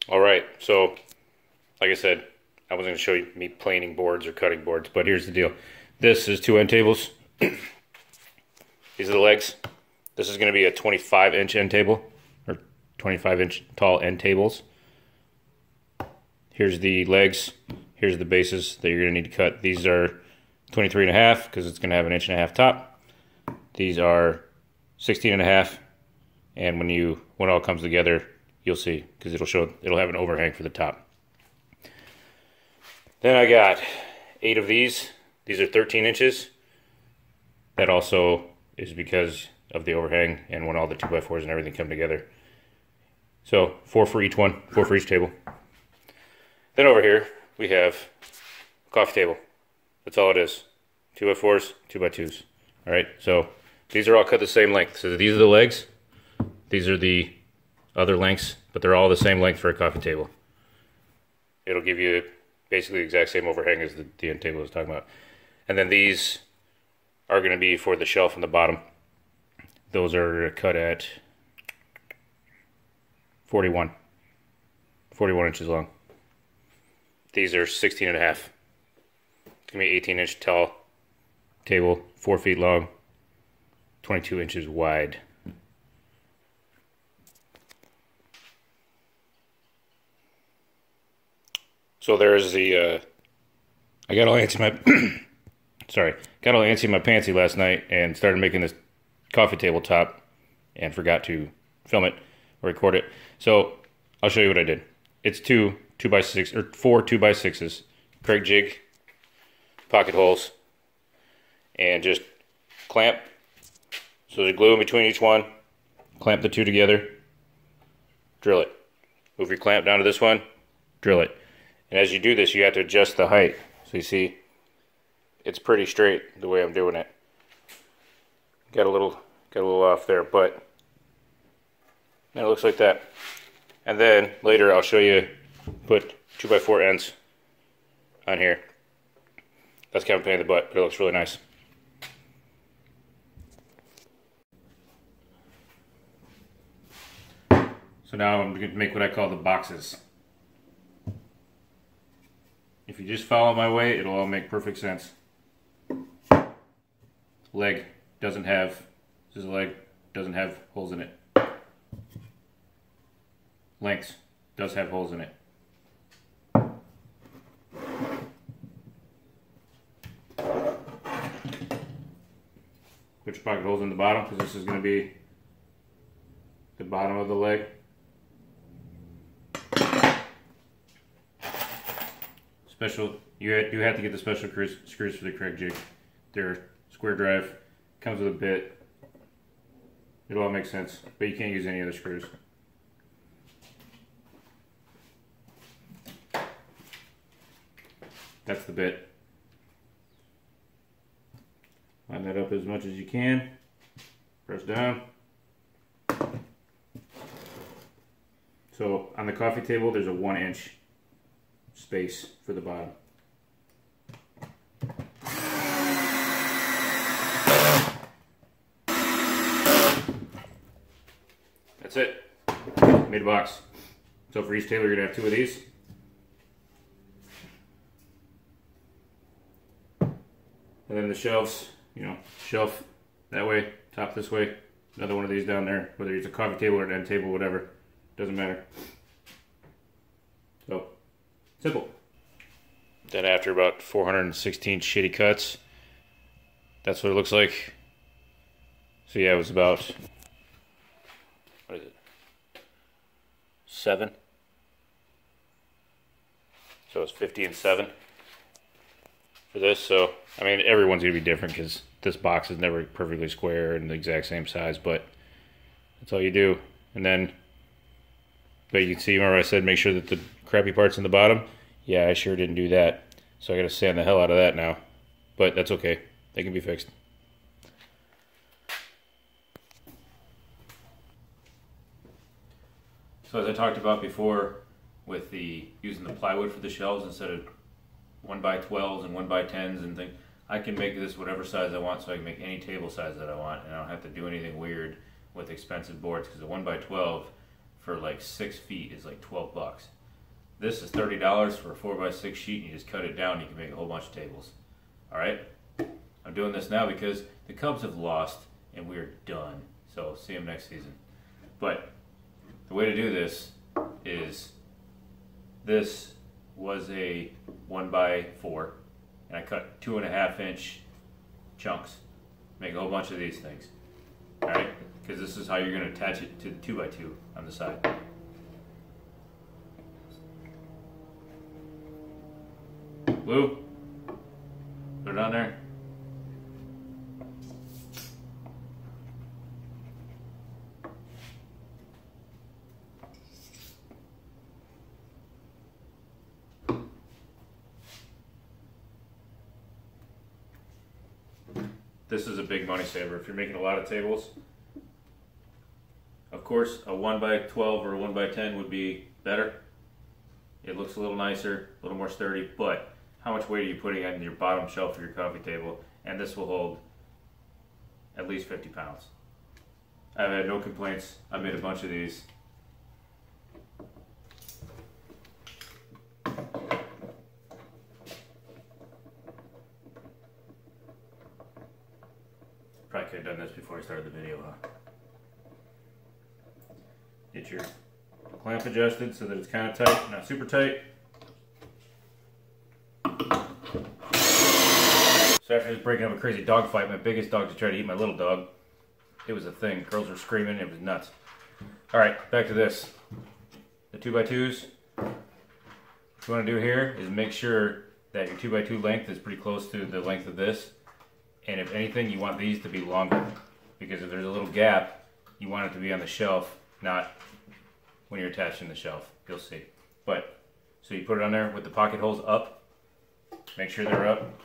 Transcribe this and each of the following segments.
All right, so like I said, I wasn't going to show you me planing boards or cutting boards, but here's the deal. This is two end tables. These are the legs. This is going to be a 25-inch end table, or 25-inch tall end tables. Here's the legs. Here's the bases that you're going to need to cut. These are 23 and a half because it's going to have an inch and a half top. These are 16 and a half, and when it all comes together, you'll see because it'll have an overhang for the top. Then I got 8 of these. These are 13 inches. That also is because of the overhang and when all the 2x4s and everything come together. So 4 for each one, 4 for each table. Then over here we have a coffee table. That's all it is. 2x4s, 2x2s. All right, so these are all cut the same length. So these are the legs. These are the other lengths, but they're all the same length for a coffee table. It'll give you basically the exact same overhang as the end table I was talking about. And then these are going to be for the shelf in the bottom. Those are cut at 41 inches long. These are 16 and a half. It's going to be 18-inch tall table, 4 feet long, 22 inches wide. So there's the, I got all antsy got all antsy in my pantsy last night and started making this coffee table top and forgot to film it or record it. So I'll show you what I did. It's four 2x6s, Craig jig, pocket holes, and just clamp. So there's glue in between each one. Clamp the two together, drill it. Move your clamp down to this one, drill it. And as you do this, you have to adjust the height. So you see, it's pretty straight the way I'm doing it. Got a little off there, but it looks like that. And then later I'll show you put 2x4 ends on here. That's kind of a pain in the butt, but it looks really nice. So now I'm going to make what I call the boxes. If you just follow my way, it'll all make perfect sense. Leg doesn't have, this is a leg, doesn't have holes in it. Lengths does have holes in it. Put your pocket holes in the bottom because this is going to be the bottom of the leg. You have to get the special screws for the Craig jig. They're square drive, comes with a bit. It all makes sense, but you can't use any other screws. That's the bit. Line that up as much as you can. Press down. So on the coffee table, there's a 1-inch space for the bottom. That's it. Made a box. So for each table, you're gonna have 2 of these. And then the shelves, shelf that way, top this way, another one of these down there, whether it's a coffee table or an end table, whatever, doesn't matter. So, simple. Then after about 416 shitty cuts, that's what it looks like. So yeah, it was about, what is it, 7? So it's 50 and 7 for this. So, I mean, everyone's going to be different because this box is never perfectly square and the exact same size, but that's all you do. And then, but you can see, remember I said make sure that the crappy part's in the bottom? Yeah, I sure didn't do that. So I got to sand the hell out of that now. But that's okay. They can be fixed. So as I talked about before, with the using the plywood for the shelves instead of 1x12s and 1x10s and things, I can make this whatever size I want, so I can make any table size that I want, and I don't have to do anything weird with expensive boards, because a 1x12 for like 6 feet is like 12 bucks. This is $30 for a 4x6 sheet, and you just cut it down and you can make a whole bunch of tables. Alright? I'm doing this now because the Cubs have lost and we're done. So see them next season. But the way to do this is, this was a 1x4 and I cut 2.5-inch chunks. Make a whole bunch of these things. Alright? Because this is how you're going to attach it to the 2x2 on the side. Blue, put it on there. This is a big money saver if you're making a lot of tables. Of course, a 1x12 or a 1x10 would be better. It looks a little nicer, a little more sturdy, but how much weight are you putting on your bottom shelf of your coffee table? And this will hold at least 50 pounds. I've had no complaints. I made a bunch of these. Probably could have done this before I started the video, huh? Get your clamp adjusted so that it's kind of tight, not super tight. So after just breaking up a crazy dog fight, my biggest dog just tried to eat my little dog. It was a thing. Girls were screaming. It was nuts. Alright, back to this. The 2x2s. What you want to do here is make sure that your 2x2 length is pretty close to the length of this. And if anything, you want these to be longer. Because if there's a little gap, you want it to be on the shelf, not when you're attaching the shelf. You'll see. But, so you put it on there with the pocket holes up. Make sure they're up.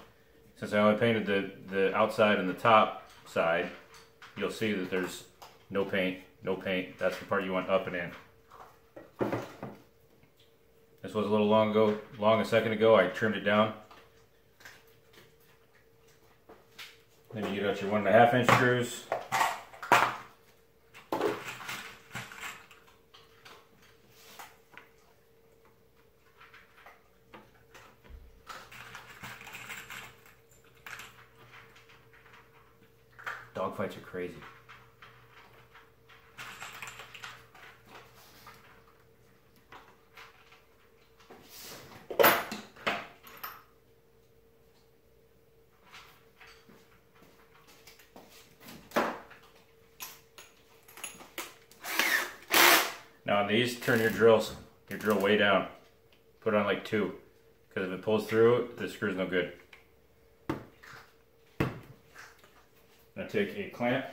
Since I only painted the outside and the top side, you'll see that there's no paint, no paint. That's the part you want up and in. This was a little long a second ago. I trimmed it down. Then you get out your 1.5-inch screws. Dog fights are crazy. Now on these, turn your drill way down. Put it on like 2, because if it pulls through, the screw's no good. Now take a clamp,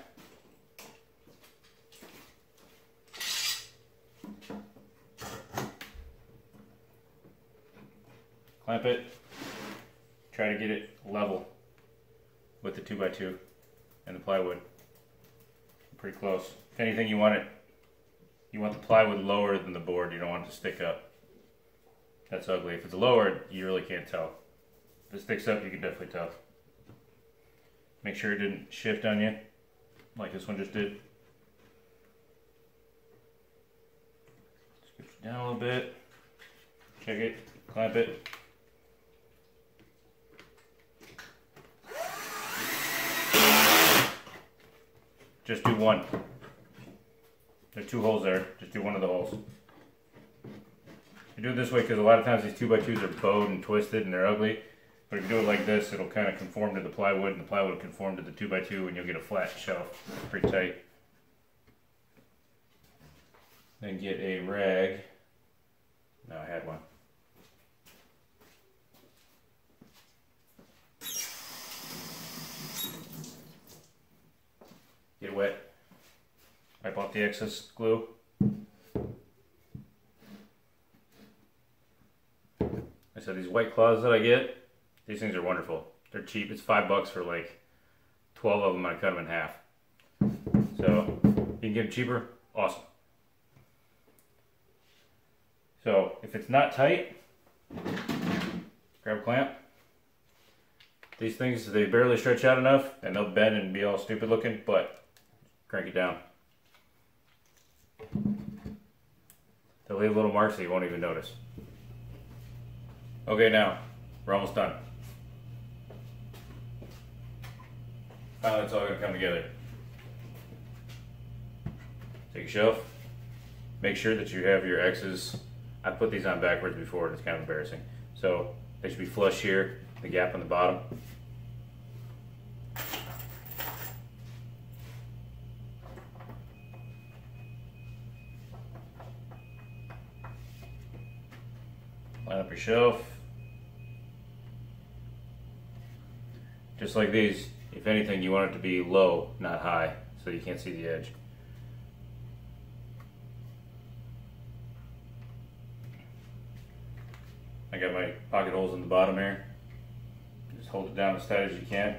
clamp it, try to get it level with the 2x2 and the plywood. Pretty close. If anything, you want the plywood lower than the board. You don't want it to stick up. That's ugly. If it's lower, you really can't tell. If it sticks up, you can definitely tell. Make sure it didn't shift on you, like this one just did. Scooch it down a little bit. Check it, clamp it. Just do one. There are 2 holes there. Just do one of the holes. You do it this way because a lot of times these 2x2s are bowed and twisted and they're ugly. But if you do it like this, it'll kind of conform to the plywood, and the plywood will conform to the 2x2, and you'll get a flat shelf. Pretty tight. Then get a rag. No, I had one. Get it wet. Wipe off the excess glue. I said these White Claws that I get, these things are wonderful. They're cheap. It's $5 for like 12 of them. I cut them in half. So you can get them cheaper. Awesome. So if it's not tight, grab a clamp. These things, they barely stretch out enough and they'll bend and be all stupid looking, but crank it down. They'll leave little marks that you won't even notice. Okay, now, we're almost done. Finally, it's all going to come together. Take a shelf. Make sure that you have your X's. I put these on backwards before and it's kind of embarrassing. So they should be flush here, the gap on the bottom. Line up your shelf. Just like these, if anything, you want it to be low, not high, so you can't see the edge. I got my pocket holes in the bottom here. Just hold it down as tight as you can.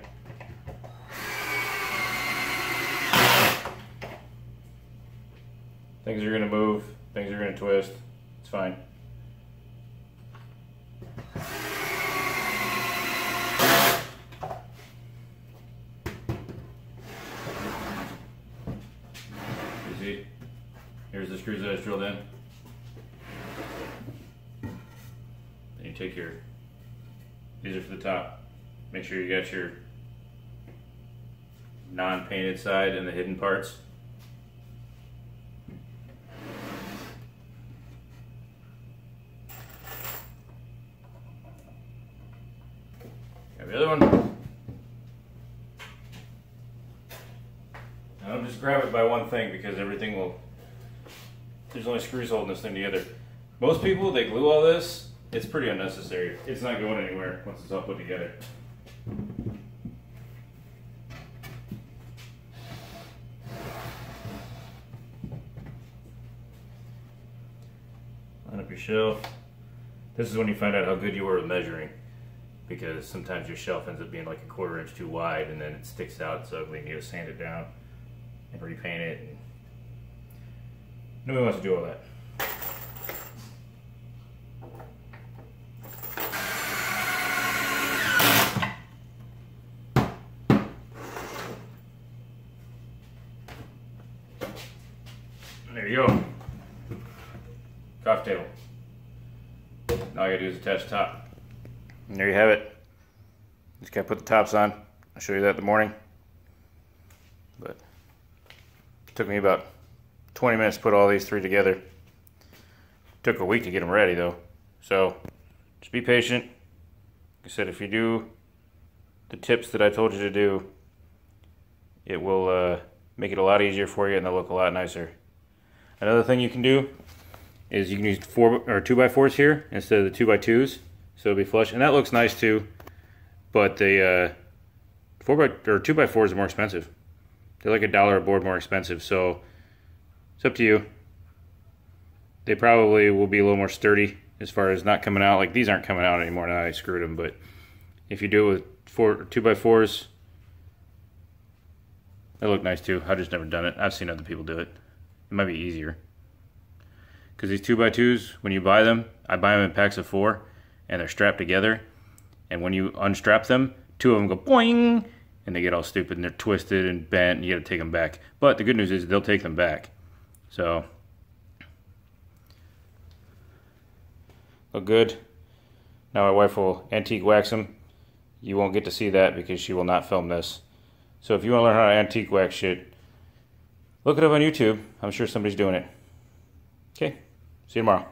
Things are going to move, things are going to twist. It's fine. Easy. Here's the screws that I drilled in. You take your, these are for the top. Make sure you got your non-painted side and the hidden parts. Got the other one. Now don't just grab it by one thing because everything will, there's only screws holding this thing together. Most people, they glue all this. It's pretty unnecessary. It's not going anywhere once it's all put together. Line up your shelf. This is when you find out how good you were with measuring, because sometimes your shelf ends up being like a 1/4 inch too wide and then it sticks out, it's ugly, and you gotta sand it down and repaint it. And nobody wants to do all that. There you go. Coffee table. Now all I gotta do is attach the top. And there you have it. Just gotta put the tops on. I'll show you that in the morning. But it took me about 20 minutes to put all these three together. Took a week to get them ready though. So just be patient. Like I said, if you do the tips that I told you to do, it will make it a lot easier for you and they'll look a lot nicer. Another thing you can do is you can use 2x4s here instead of the 2x2s, so it'll be flush, and that looks nice too. But the 2x4s are more expensive. They're like $1 a board more expensive, so it's up to you. They probably will be a little more sturdy as far as not coming out. Like these aren't coming out anymore now I screwed them, but if you do it with 2x4s, they look nice too. I've just never done it. I've seen other people do it. It might be easier. Because these 2x2s, when you buy them, I buy them in packs of 4, and they're strapped together. And when you unstrap them, 2 of them go boing, and they get all stupid, and they're twisted and bent, and you gotta take them back. But the good news is they'll take them back. So, look good. Now my wife will antique wax them. You won't get to see that because she will not film this. So if you want to learn how to antique wax shit, look it up on YouTube. I'm sure somebody's doing it. Okay, see you tomorrow.